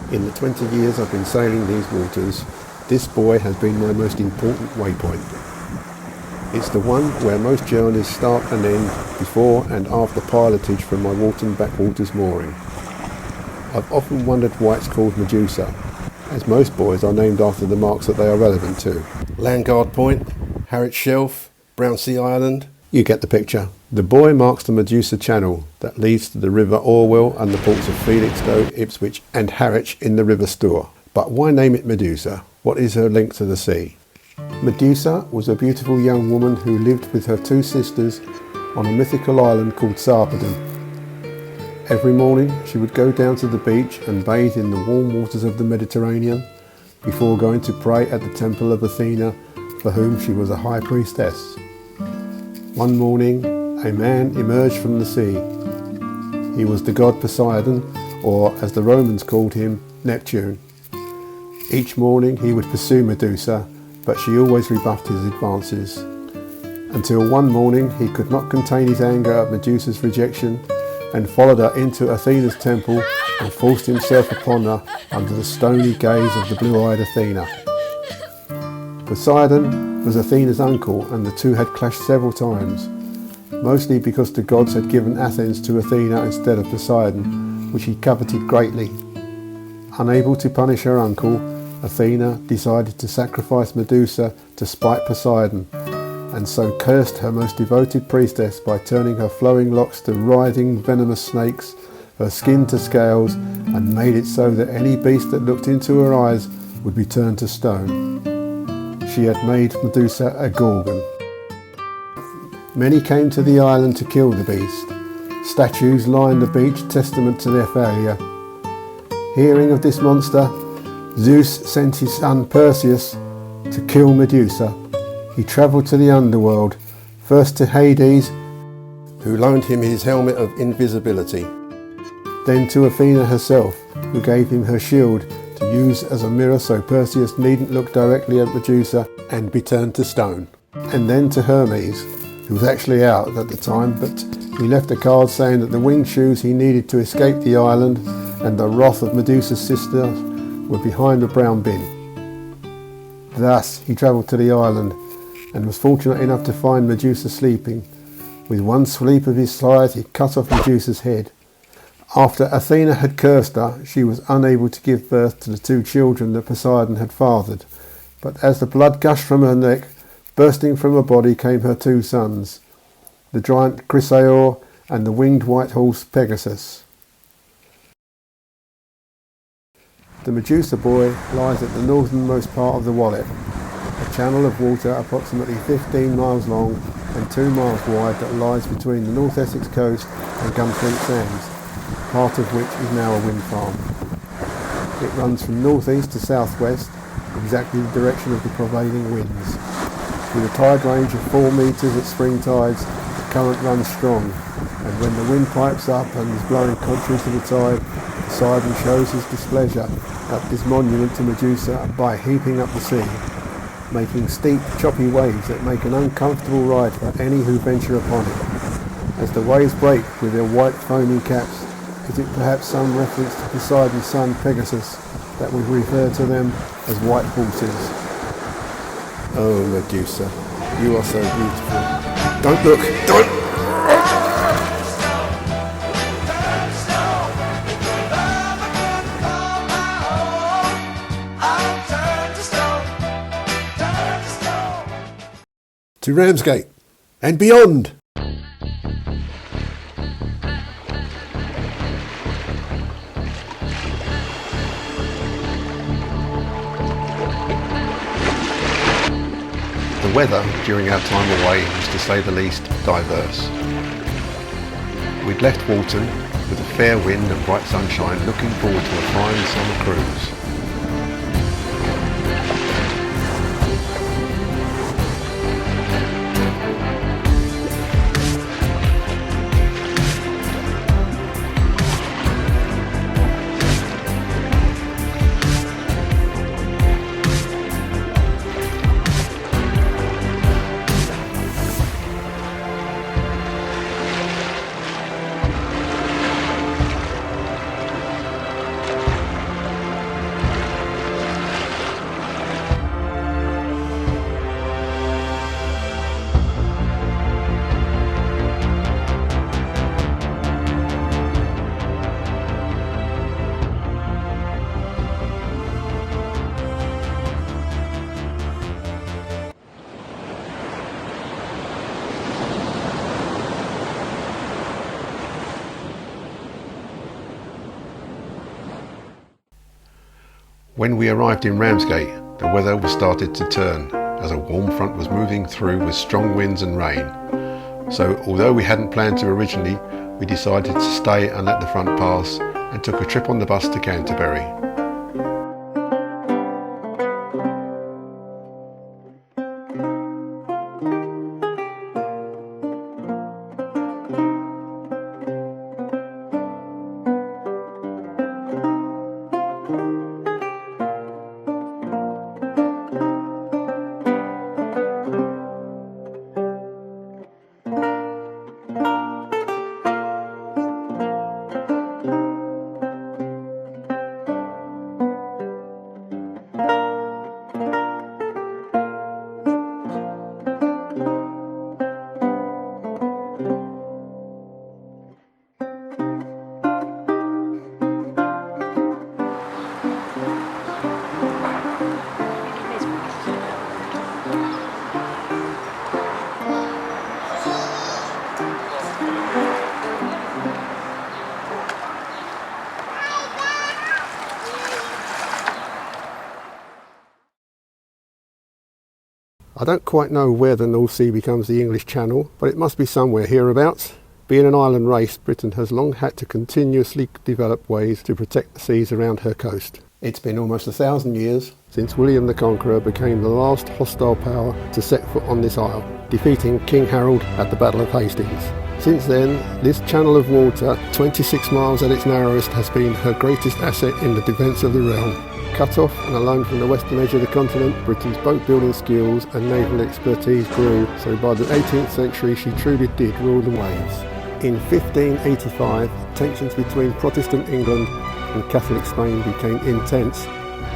In the 20 years I've been sailing these waters, this buoy has been my most important waypoint. It's the one where most journeys start and end before and after pilotage from my Walton backwaters mooring. I've often wondered why it's called Medusa, as most buoys are named after the marks that they are relevant to. Landguard Point, Harwich Shelf, Brownsea Island, you get the picture. The buoy marks the Medusa Channel that leads to the River Orwell and the ports of Felixstowe, Ipswich and Harwich in the River Stour. But why name it Medusa? What is her link to the sea? Medusa was a beautiful young woman who lived with her two sisters on a mythical island called Sarpedon. Every morning she would go down to the beach and bathe in the warm waters of the Mediterranean before going to pray at the temple of Athena, for whom she was a high priestess. One morning a man emerged from the sea. He was the god Poseidon, or as the Romans called him, Neptune. Each morning he would pursue Medusa, but she always rebuffed his advances. Until one morning he could not contain his anger at Medusa's rejection and followed her into Athena's temple and forced himself upon her under the stony gaze of the blue-eyed Athena. Poseidon was Athena's uncle, and the two had clashed several times, mostly because the gods had given Athens to Athena instead of Poseidon, which he coveted greatly. Unable to punish her uncle, Athena decided to sacrifice Medusa to spite Poseidon, and so cursed her most devoted priestess by turning her flowing locks to writhing venomous snakes, her skin to scales, and made it so that any beast that looked into her eyes would be turned to stone. She had made Medusa a Gorgon. Many came to the island to kill the beast. Statues lined the beach, testament to their failure. Hearing of this monster, Zeus sent his son Perseus to kill Medusa. He travelled to the underworld, first to Hades, who loaned him his helmet of invisibility, then to Athena herself, who gave him her shield to use as a mirror so Perseus needn't look directly at Medusa and be turned to stone, and then to Hermes, who was actually out at the time, but he left a card saying that the winged shoes he needed to escape the island and the wrath of Medusa's sister were behind the brown bin. Thus he travelled to the island and was fortunate enough to find Medusa sleeping. With one sweep of his scythe he cut off Medusa's head. After Athena had cursed her, she was unable to give birth to the two children that Poseidon had fathered, but as the blood gushed from her neck, bursting from her body came her two sons, the giant Chrysaor and the winged white horse Pegasus. The Medusa buoy lies at the northernmost part of the Wallet, a channel of water approximately 15 miles long and 2 miles wide that lies between the North Essex coast and Gunflint Sands, part of which is now a wind farm. It runs from northeast to southwest, exactly the direction of the prevailing winds. With a tide range of 4 metres at spring tides, the current runs strong, and when the wind pipes up and is blowing contrary to the tide, Poseidon shows his displeasure at this monument to Medusa by heaping up the sea, making steep, choppy waves that make an uncomfortable ride for any who venture upon it. As the waves break with their white foaming caps, is it perhaps some reference to Poseidon's son Pegasus that we refer to them as white horses? Oh Medusa, you are so beautiful. Don't look! Don't! To Ramsgate and beyond! The weather during our time away was, to say the least, diverse. We'd left Walton with a fair wind and bright sunshine, looking forward to a fine summer cruise. When we arrived in Ramsgate, the weather was started to turn as a warm front was moving through with strong winds and rain. So although we hadn't planned to originally, we decided to stay and let the front pass and took a trip on the bus to Canterbury. I don't quite know where the North Sea becomes the English Channel, but it must be somewhere hereabouts. Being an island race, Britain has long had to continuously develop ways to protect the seas around her coast. It's been almost 1,000 years since William the Conqueror became the last hostile power to set foot on this isle, defeating King Harold at the Battle of Hastings. Since then, this channel of water, 26 miles at its narrowest, has been her greatest asset in the defence of the realm. Cut off and alone from the western edge of the continent, Britain's boat-building skills and naval expertise grew, so by the 18th century she truly did rule the waves. In 1585, tensions between Protestant England and Catholic Spain became intense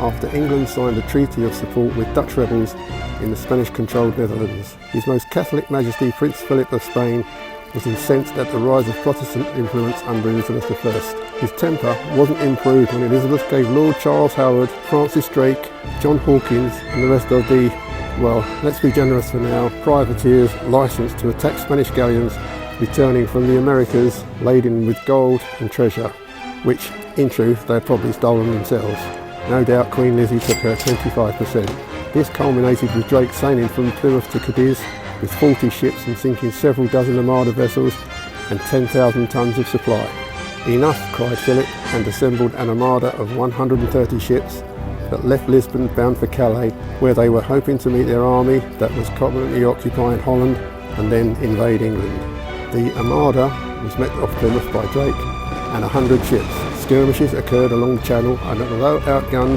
after England signed a treaty of support with Dutch rebels in the Spanish-controlled Netherlands. His Most Catholic Majesty Prince Philip of Spain was incensed at the rise of Protestant influence under Elizabeth I. His temper wasn't improved when Elizabeth gave Lord Charles Howard, Francis Drake, John Hawkins and the rest of the, well, let's be generous for now, privateers licensed to attack Spanish galleons returning from the Americas laden with gold and treasure, which, in truth, they had probably stolen themselves. No doubt Queen Lizzie took her 25%. This culminated with Drake sailing from Plymouth to Cadiz with 40 ships and sinking several dozen Armada vessels and 10,000 tons of supply. Enough, cried Philip, and assembled an armada of 130 ships that left Lisbon bound for Calais, where they were hoping to meet their army that was permanently occupying Holland and then invade England. The armada was met off Plymouth by Drake and 100 ships. Skirmishes occurred along the channel, and although outgunned,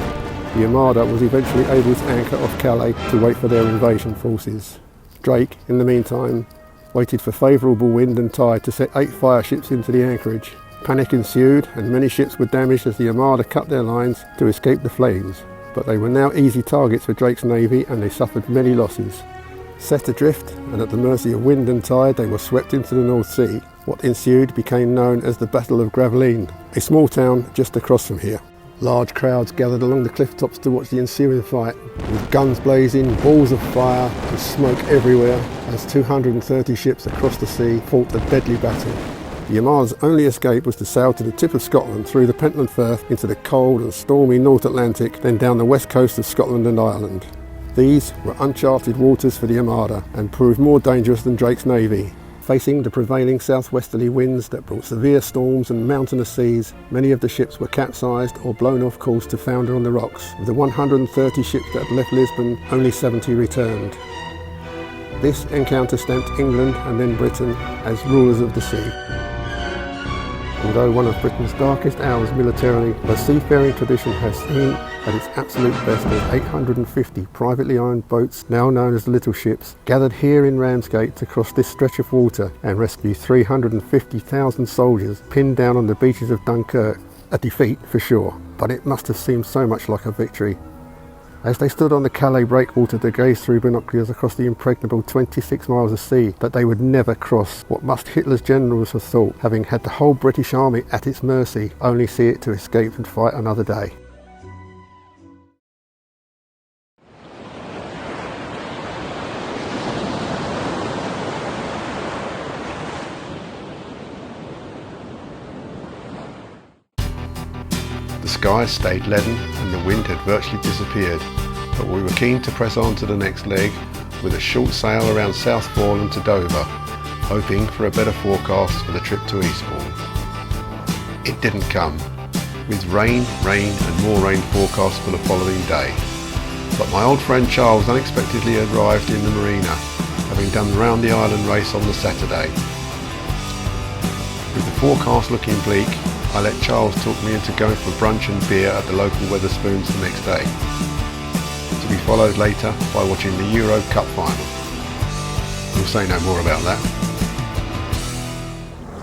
the armada was eventually able to anchor off Calais to wait for their invasion forces. Drake, in the meantime, waited for favourable wind and tide to set 8 fireships into the anchorage. Panic ensued and many ships were damaged as the armada cut their lines to escape the flames, but they were now easy targets for Drake's navy and they suffered many losses. Set adrift and at the mercy of wind and tide, they were swept into the North Sea. What ensued became known as the Battle of Gravelines, a small town just across from here. Large crowds gathered along the cliff tops to watch the ensuing fight, with guns blazing, balls of fire and smoke everywhere as 230 ships across the sea fought a deadly battle. The Armada's only escape was to sail to the tip of Scotland through the Pentland Firth into the cold and stormy North Atlantic, then down the west coast of Scotland and Ireland. These were uncharted waters for the Armada and proved more dangerous than Drake's navy. Facing the prevailing southwesterly winds that brought severe storms and mountainous seas, many of the ships were capsized or blown off course to founder on the rocks. Of the 130 ships that had left Lisbon, only 70 returned. This encounter stamped England and then Britain as rulers of the sea. Although one of Britain's darkest hours militarily, the seafaring tradition has seen at its absolute best as 850 privately owned boats, now known as little ships, gathered here in Ramsgate to cross this stretch of water and rescue 350,000 soldiers pinned down on the beaches of Dunkirk. A defeat for sure, but it must have seemed so much like a victory. As they stood on the Calais breakwater to gaze through binoculars across the impregnable 26 miles of sea that they would never cross, what must Hitler's generals have thought, having had the whole British army at its mercy, only see it to escape and fight another day. The sky stayed leaden and the wind had virtually disappeared, but we were keen to press on to the next leg with a short sail around Southbourne to Dover, hoping for a better forecast for the trip to Eastbourne. It didn't come, with rain and more rain forecast for the following day. But my old friend Charles unexpectedly arrived in the marina, having done round the island race on the Saturday. With the forecast looking bleak, I let Charles talk me into going for brunch and beer at the local Wetherspoons the next day, to be followed later by watching the Euro Cup final. We'll say no more about that.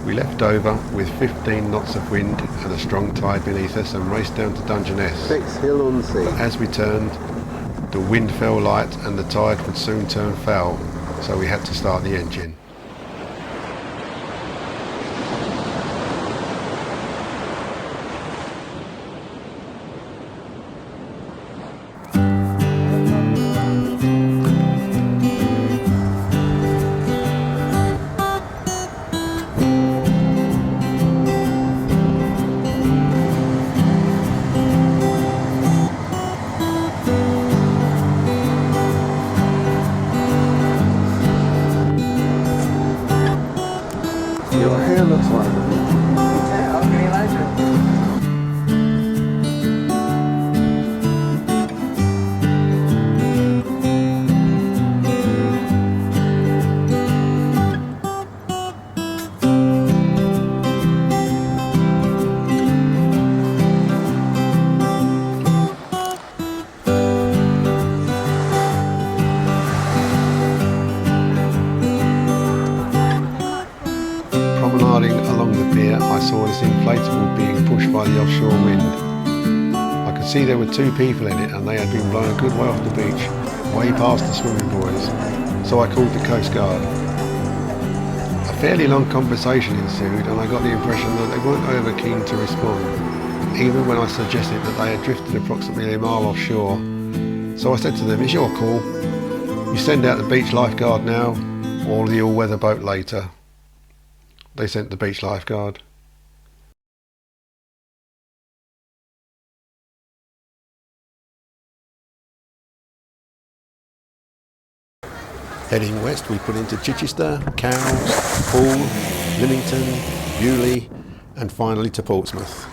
We left Dover with 15 knots of wind and a strong tide beneath us and raced down to Dungeness. Hill on Sea. As we turned, the wind fell light and the tide would soon turn foul, so we had to start the engine. Your hair looks like it. Yeah, I'll get you later. Promenading along the pier, I saw this inflatable being pushed by the offshore wind. I could see there were two people in it and they had been blown a good way off the beach, way past the swimming buoys, so I called the Coast Guard. A fairly long conversation ensued and I got the impression that they weren't over keen to respond, even when I suggested that they had drifted approximately a mile offshore. So I said to them, "It's your call. You send out the beach lifeguard now, or the all-weather boat later." They sent the beach lifeguard. Heading west, we put into Chichester, Cowes, Poole, Lymington, Beaulieu, and finally to Portsmouth,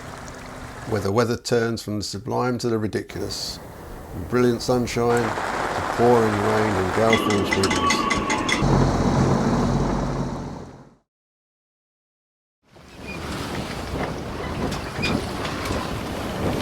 where the weather turns from the sublime to the ridiculous, from brilliant sunshine to pouring rain and gale force winds.